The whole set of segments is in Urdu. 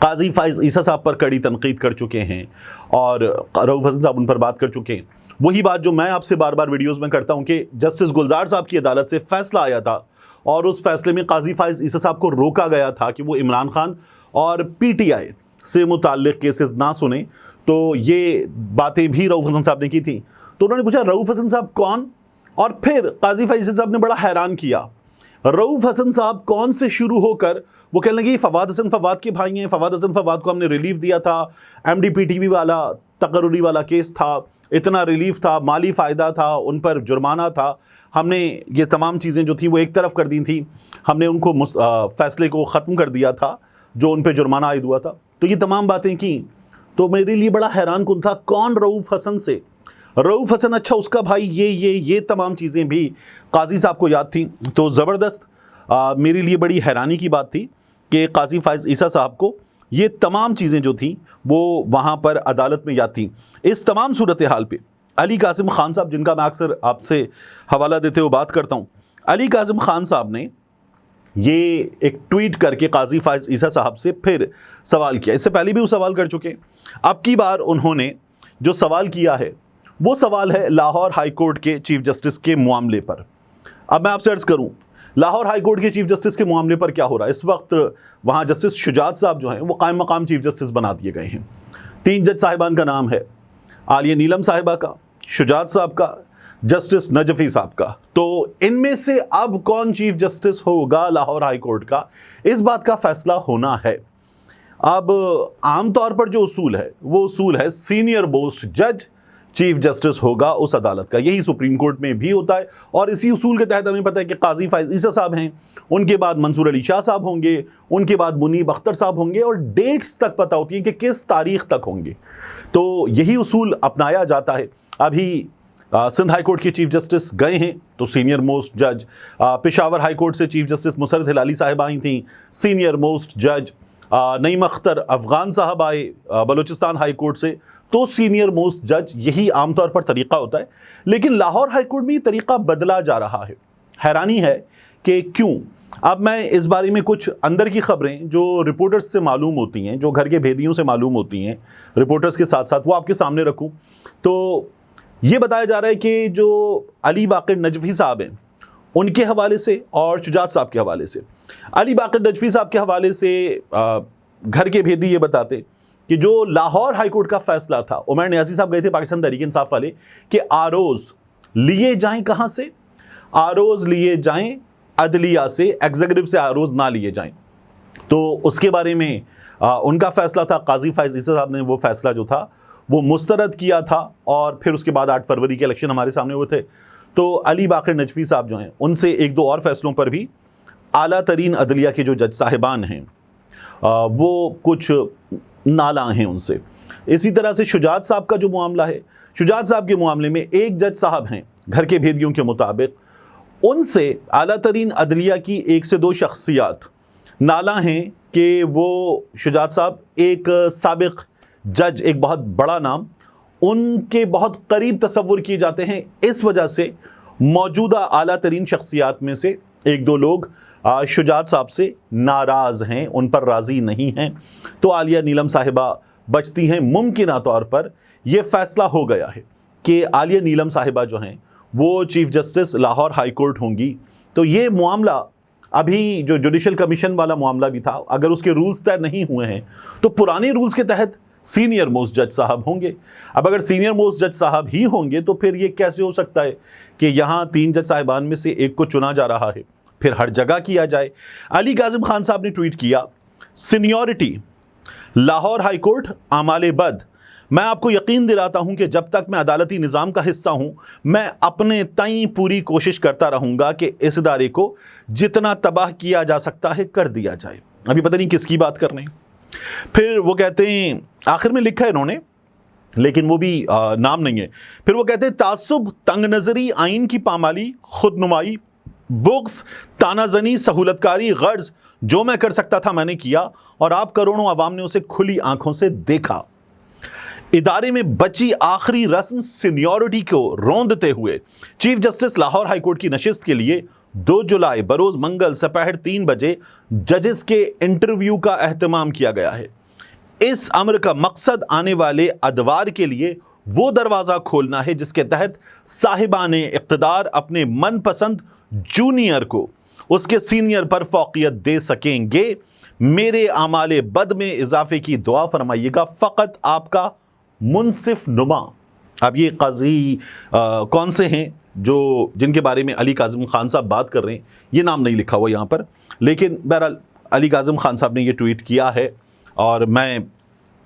قاضی فائز عیسیٰ صاحب پر کڑی تنقید کر چکے ہیں اور رؤوف حسن صاحب ان پر بات کر چکے ہیں. وہی بات جو میں آپ سے بار بار ویڈیوز میں کرتا ہوں کہ جسٹس گلزار صاحب کی عدالت سے فیصلہ آیا تھا اور اس فیصلے میں قاضی فائز عیسیٰ صاحب کو روکا گیا تھا کہ وہ عمران خان اور پی ٹی آئی سے متعلق کیسز نہ سنیں. تو یہ باتیں بھی رؤوف حسن صاحب نے کی تھیں. تو انہوں نے پوچھا رؤوف حسن صاحب کون, اور پھر قاضی فائز عیسیٰ صاحب نے بڑا حیران کیا. رؤوف حسن صاحب کون سے شروع ہو کر وہ کہنے لگے فواد حسن فواد کے بھائی ہیں, فواد حسن فواد کو ہم نے ریلیف دیا تھا, M D P T V والا تقرری والا کیس تھا, اتنا ریلیف تھا, مالی فائدہ تھا, ان پر جرمانہ تھا, ہم نے یہ تمام چیزیں جو تھیں وہ ایک طرف کر دی تھیں, ہم نے ان کو فیصلے کو ختم کر دیا تھا جو ان پہ جرمانہ عائد ہوا تھا. تو یہ تمام باتیں کی تو میرے لیے بڑا حیران کن تھا کون رؤوف حسن سے, رؤوف حسن اچھا اس کا بھائی یہ تمام چیزیں بھی قاضی صاحب کو یاد تھیں. تو زبردست میرے لیے بڑی حیرانی کی بات تھی کہ قاضی فائز عیسیٰ صاحب کو یہ تمام چیزیں جو تھیں وہ وہاں پر عدالت میں یاد تھیں. اس تمام صورتحال پہ علی قاسم خان صاحب, جن کا میں اکثر آپ سے حوالہ دیتے ہوئے بات کرتا ہوں, علی قاسم خان صاحب نے یہ ایک ٹویٹ کر کے قاضی فائز عیسیٰ صاحب سے پھر سوال کیا. اس سے پہلے بھی وہ سوال کر چکے, اب کی بار انہوں نے جو سوال کیا ہے وہ سوال ہے لاہور ہائی کورٹ کے چیف جسٹس کے معاملے پر. اب میں آپ سے عرض کروں لاہور ہائی کورٹ کے چیف جسٹس کے معاملے پر کیا ہو رہا ہے. اس وقت وہاں جسٹس شجاعت صاحب جو ہیں وہ قائم مقام چیف جسٹس بنا دیے گئے ہیں. 3 جج صاحبان کا نام ہے, عالیہ نیلم صاحبہ کا, شجاعت صاحب کا, جسٹس نجفی صاحب کا. تو ان میں سے اب کون چیف جسٹس ہوگا لاہور ہائی کورٹ کا, اس بات کا فیصلہ ہونا ہے. اب عام طور پر جو اصول ہے وہ اصول ہے سینئر موسٹ جج چیف جسٹس ہوگا اس عدالت کا. یہی سپریم کورٹ میں بھی ہوتا ہے اور اسی اصول کے تحت ہمیں پتہ ہے کہ قاضی فائز عیسیٰ صاحب ہیں, ان کے بعد منصور علی شاہ صاحب ہوں گے, ان کے بعد منیب اختر صاحب ہوں گے, اور ڈیٹس تک پتہ ہوتی ہیں کہ کس تاریخ تک ہوں گے. تو یہی اصول اپنایا جاتا ہے. ابھی سندھ ہائی کورٹ کے چیف جسٹس گئے ہیں تو سینئر موسٹ جج, پشاور ہائی کورٹ سے چیف جسٹس مسرت ہلالی صاحب آئی تھیں, سینئر موسٹ جج. نعیم اختر افغان صاحب آئے بلوچستان ہائی کورٹ سے, تو سینئر موسٹ جج. یہی عام طور پر طریقہ ہوتا ہے. لیکن لاہور ہائی کورٹ میں یہ طریقہ بدلا جا رہا ہے. حیرانی ہے کہ کیوں. اب میں اس بارے میں کچھ اندر کی خبریں جو رپورٹرز سے معلوم ہوتی ہیں, جو گھر کے بھیدیوں سے معلوم ہوتی ہیں رپورٹرز کے ساتھ ساتھ, وہ آپ کے سامنے رکھوں. تو یہ بتایا جا رہا ہے کہ جو علی باقر نجفی صاحب ہیں ان کے حوالے سے اور شجاعت صاحب کے حوالے سے, علی باقر نجفی صاحب کے حوالے سے گھر کے بھیدی یہ بتاتے کہ جو لاہور ہائی کورٹ کا فیصلہ تھا, عمر نیازی صاحب گئے تھے پاکستان تحریک انصاف والے, کہ آروز لیے جائیں کہاں سے, آروز لیے جائیں عدلیہ سے, ایگزیکٹو سے آروز نہ لیے جائیں. تو اس کے بارے میں ان کا فیصلہ تھا. قاضی فائز عیسیٰ صاحب نے وہ فیصلہ جو تھا وہ مسترد کیا تھا, اور پھر اس کے بعد 8 فروری کے الیکشن ہمارے سامنے ہوئے تھے. تو علی باقر نجفی صاحب جو ہیں ان سے 1-2 اور فیصلوں پر بھی اعلیٰ ترین عدلیہ کے جو جج صاحبان ہیں وہ کچھ نالاں ہیں ان سے. اسی طرح سے شجاعت صاحب کا جو معاملہ ہے, شجاعت صاحب کے معاملے میں ایک جج صاحب ہیں گھر کے بھیدیوں کے مطابق, ان سے اعلیٰ ترین عدلیہ کی 1 سے 2 شخصیات نالاں ہیں کہ وہ شجاعت صاحب ایک سابق جج, ایک بہت بڑا نام, ان کے بہت قریب تصور کیے جاتے ہیں. اس وجہ سے موجودہ اعلیٰ ترین شخصیات میں سے 1-2 لوگ شجاعت صاحب سے ناراض ہیں, ان پر راضی نہیں ہیں. تو عالیہ نیلم صاحبہ بچتی ہیں. ممکنہ طور پر یہ فیصلہ ہو گیا ہے کہ عالیہ نیلم صاحبہ جو ہیں وہ chief justice Lahore high court ہوں گی. تو یہ معاملہ ابھی جو جوڈیشل کمیشن والا معاملہ بھی تھا, اگر اس کے رولز طے نہیں ہوئے ہیں تو پرانے رولز کے تحت سینئر موسٹ جج صاحب ہوں گے. اب اگر سینئر موسٹ جج صاحب ہی ہوں گے تو پھر یہ کیسے ہو سکتا ہے کہ یہاں 3 جج صاحبان میں سے ایک کو چنا جا رہا ہے, پھر ہر جگہ کیا جائے. علی قاسم خان صاحب نے ٹویٹ کیا, سینیورٹی لاہور ہائی کورٹ اعمال بد. میں آپ کو یقین دلاتا ہوں کہ جب تک میں عدالتی نظام کا حصہ ہوں میں اپنے تئیں پوری کوشش کرتا رہوں گا کہ اس ادارے کو جتنا تباہ کیا جا سکتا ہے کر دیا جائے. ابھی پتہ نہیں کس کی بات کر رہے ہیں. پھر وہ کہتے ہیں, آخر میں لکھا ہے انہوں نے لیکن وہ بھی نام نہیں ہے, پھر وہ کہتے ہیں تعصب, تنگ نظری, آئین کی پامالی, خود نمائی, بغض, تانا زنی, سہولت کاری, غرض جو میں کر سکتا تھا میں نے کیا اور آپ کروڑوں عوام نے اسے کھلی آنکھوں سے دیکھا. ادارے میں بچی آخری رسم سینیورٹی کو روندتے ہوئے chief justice Lahore high court کی نشست کے لیے 2 جولائی بروز منگل سپہر 3 بجے ججز کے انٹرویو کا اہتمام کیا گیا ہے. اس امر کا مقصد آنے والے ادوار کے لیے وہ دروازہ کھولنا ہے جس کے تحت صاحبان اقتدار اپنے من پسند جونیئر کو اس کے سینئر پر فوقیت دے سکیں گے۔ میرے اعمال بد میں اضافے کی دعا فرمائیے گا، فقط آپ کا منصف نما۔ اب یہ قاضی کون سے ہیں جن کے بارے میں علی کاظم خان صاحب بات کر رہے ہیں، یہ نام نہیں لکھا ہوا یہاں پر، لیکن بہرحال علی کاظم خان صاحب نے یہ ٹویٹ کیا ہے، اور میں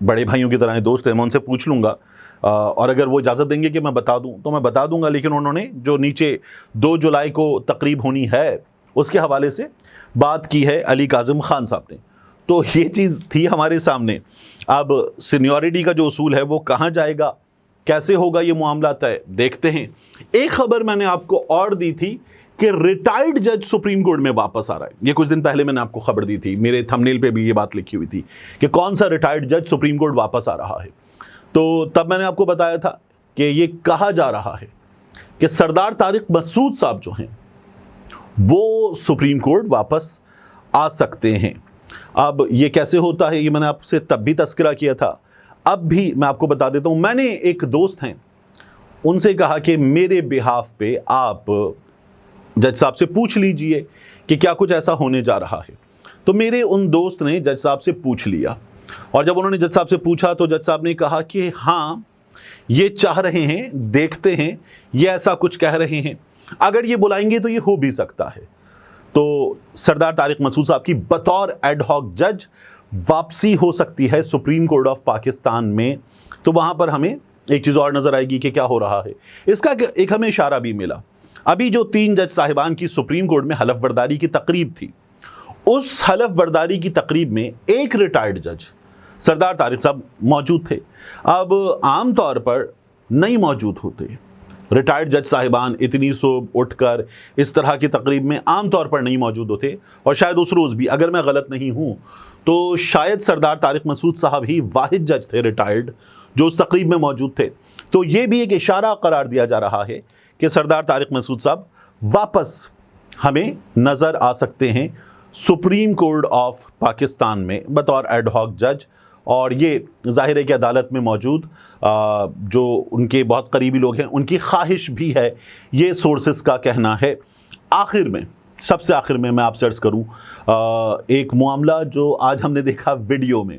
بڑے بھائیوں کی طرح دوست ہیں، میں ان سے پوچھ لوں گا، اور اگر وہ اجازت دیں گے کہ میں بتا دوں تو میں بتا دوں گا، لیکن انہوں نے جو نیچے 2 جولائی کو تقریب ہونی ہے اس کے حوالے سے بات کی ہے علی کاظم خان صاحب نے، تو یہ چیز تھی ہمارے سامنے۔ اب سینیورٹی کا جو اصول ہے وہ کہاں جائے گا، کیسے ہوگا یہ معاملہ طے، دیکھتے ہیں۔ ایک خبر میں نے آپ کو اور دی تھی کہ ریٹائرڈ جج سپریم کورٹ میں واپس آ رہا ہے، یہ کچھ دن پہلے میں نے آپ کو خبر دی تھی، میرے تھمبنیل پہ بھی یہ بات لکھی ہوئی تھی کہ کون سا ریٹائرڈ جج سپریم کورٹ واپس آ رہا ہے، تو تب میں نے آپ کو بتایا تھا کہ یہ کہا جا رہا ہے کہ سردار طارق مسعود صاحب جو ہیں وہ سپریم کورٹ واپس آ سکتے ہیں۔ اب یہ کیسے ہوتا ہے، یہ میں نے آپ سے تب بھی تذکرہ کیا تھا، اب بھی میں آپ کو بتا دیتا ہوں۔ میں نے ایک دوست ہیں، ان سے کہا کہ میرے بہاف پہ آپ جج صاحب سے پوچھ لیجئے کہ کیا کچھ ایسا ہونے جا رہا ہے، تو میرے ان دوست نے جج صاحب سے پوچھ لیا، اور جب انہوں نے جج صاحب سے پوچھا تو جج صاحب نے کہا کہ ہاں یہ چاہ رہے ہیں، دیکھتے ہیں، یہ ایسا کچھ کہہ رہے ہیں، اگر یہ بلائیں گے تو یہ ہو بھی سکتا ہے۔ تو سردار طارق مسعود صاحب کی بطور ایڈ ہاک جج واپسی ہو سکتی ہے سپریم کورٹ آف پاکستان میں، تو وہاں پر ہمیں ایک چیز اور نظر آئے گی کہ کیا ہو رہا ہے۔ اس کا ایک ہمیں اشارہ بھی ملا، ابھی جو 3 جج صاحبان کی سپریم کورٹ میں حلف برداری کی تقریب تھی، اس حلف برداری کی تقریب میں ایک ریٹائرڈ جج سردار طارق صاحب موجود تھے۔ اب عام طور پر نہیں موجود ہوتے ریٹائرڈ جج صاحبان، اتنی صبح اٹھ کر اس طرح کی تقریب میں عام طور پر نہیں موجود ہوتے، اور شاید اس روز بھی، اگر میں غلط نہیں ہوں تو شاید سردار طارق مسعود صاحب ہی واحد جج تھے ریٹائرڈ جو اس تقریب میں موجود تھے۔ تو یہ بھی ایک اشارہ قرار دیا جا رہا ہے کہ سردار طارق مسعود صاحب واپس ہمیں نظر آ سکتے ہیں سپریم کورٹ آف پاکستان میں بطور ایڈ ہاک جج، اور یہ ظاہر ہے کہ عدالت میں موجود جو ان کے بہت قریبی لوگ ہیں ان کی خواہش بھی ہے، یہ سورسز کا کہنا ہے۔ آخر میں، سب سے آخر میں آپ سے عرض کروں ایک معاملہ جو آج ہم نے دیکھا ویڈیو میں،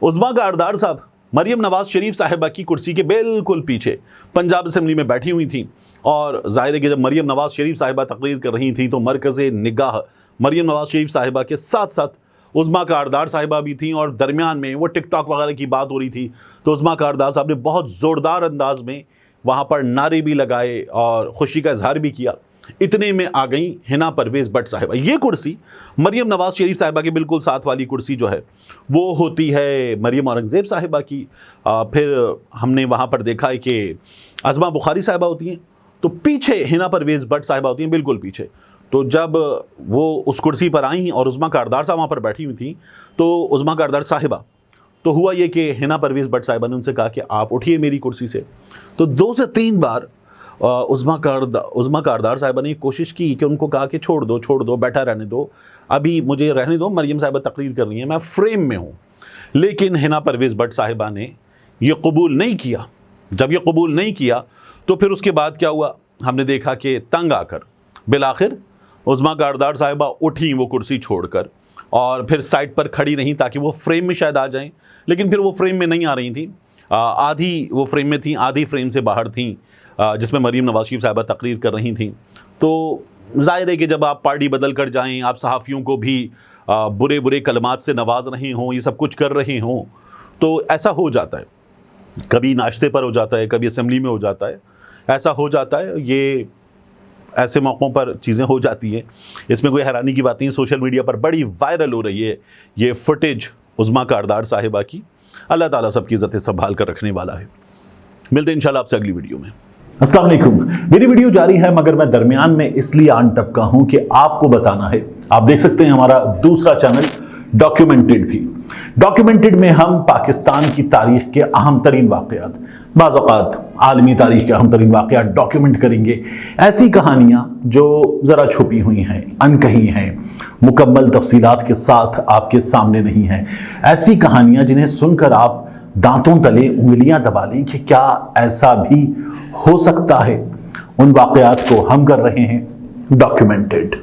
عظمیٰ کاردار صاحب مریم نواز شریف صاحبہ کی کرسی کے بالکل پیچھے پنجاب اسمبلی میں بیٹھی ہوئی تھیں، اور ظاہر ہے کہ جب مریم نواز شریف صاحبہ تقریر کر رہی تھیں تو مرکز نگاہ مریم نواز شریف صاحبہ کے ساتھ ساتھ عظمیٰ کاردار صاحبہ بھی تھیں، اور درمیان میں وہ ٹک ٹاک وغیرہ کی بات ہو رہی تھی تو عظمیٰ کاردار صاحب نے بہت زوردار انداز میں وہاں پر نعرے بھی لگائے اور خوشی کا اظہار بھی کیا۔ اتنے میں آ گئیں حنا پرویز بٹ صاحبہ۔ یہ کرسی مریم نواز شریف صاحبہ کے بالکل ساتھ والی کرسی جو ہے وہ ہوتی ہے مریم اورنگزیب صاحبہ کی، پھر ہم نے وہاں پر دیکھا ہے کہ عظمیٰ بخاری صاحبہ ہوتی ہیں، تو پیچھے حنا پرویز بٹ صاحبہ ہوتی ہیں بالکل پیچھے۔ تو جب وہ اس کرسی پر آئیں اور عظمیٰ کاردار صاحب وہاں پر بیٹھی ہوئی تھیں تو عظمیٰ کاردار صاحبہ، تو ہوا یہ کہ حنا پرویز بٹ صاحبہ نے ان سے کہا کہ آپ اٹھیے میری کرسی سے، تو 2 سے 3 بار عظمیٰ کاردار صاحبہ نے کوشش کی کہ ان کو کہا کہ چھوڑ دو، بیٹھا رہنے دو، ابھی مجھے رہنے دو، مریم صاحبہ تقریر کر رہی ہیں، میں فریم میں ہوں۔ لیکن حنا پرویز بٹ صاحبہ نے یہ قبول نہیں کیا۔ جب یہ قبول نہیں کیا تو پھر اس کے بعد کیا ہوا، ہم نے دیکھا کہ تنگ آ کر بالآخر عظمیٰ کاردار صاحبہ اٹھیں وہ کرسی چھوڑ کر، اور پھر سائٹ پر کھڑی رہیں تاکہ وہ فریم میں شاید آ جائیں، لیکن پھر وہ فریم میں نہیں آ رہی تھیں، آدھی وہ فریم میں تھیں، آدھی فریم سے باہر تھیں، جس میں مریم نواز شریف صاحبہ تقریر کر رہی تھیں۔ تو ظاہر ہے کہ جب آپ پارٹی بدل کر جائیں، آپ صحافیوں کو بھی برے کلمات سے نواز رہے ہوں، یہ سب کچھ کر رہے ہوں، تو ایسا ہو جاتا ہے، کبھی ناشتے پر ہو جاتا ہے، کبھی اسمبلی میں ہو جاتا ہے، ایسا ہو جاتا ہے، یہ ایسے موقعوں پر چیزیں ہو جاتی ہیں، اس میں کوئی حیرانی کی بات نہیں۔ سوشل میڈیا پر بڑی وائرل ہو رہی ہے یہ فوٹیج عظمیٰ کاردار صاحبہ کی۔ اللہ تعالیٰ سب کی عزت سنبھال کر رکھنے والا ہے۔ ملتے ہیں انشاءاللہ آپ سے اگلی ویڈیو میں۔ السلام علیکم، میری ویڈیو جاری ہے مگر میں درمیان میں اس لیے آن ٹپکا ہوں کہ آپ کو بتانا ہے، آپ دیکھ سکتے ہیں ہمارا دوسرا چینل ڈاکیومنٹڈ بھی۔ ڈاکیومنٹڈ میں ہم پاکستان کی تاریخ کے اہم ترین واقعات بعض اوقات عالمی تاریخ کے اہم ترین واقعات ڈاکیومنٹ کریں گے، ایسی کہانیاں جو ذرا چھپی ہوئی ہیں، انکہی ہیں، مکمل تفصیلات کے ساتھ آپ کے سامنے نہیں ہیں، ایسی کہانیاں جنہیں سن کر آپ دانتوں تلے انگلیاں دبا لیں کہ کیا ایسا بھی ہو سکتا ہے، ان واقعات کو ہم کر رہے ہیں ڈاکیومنٹڈ۔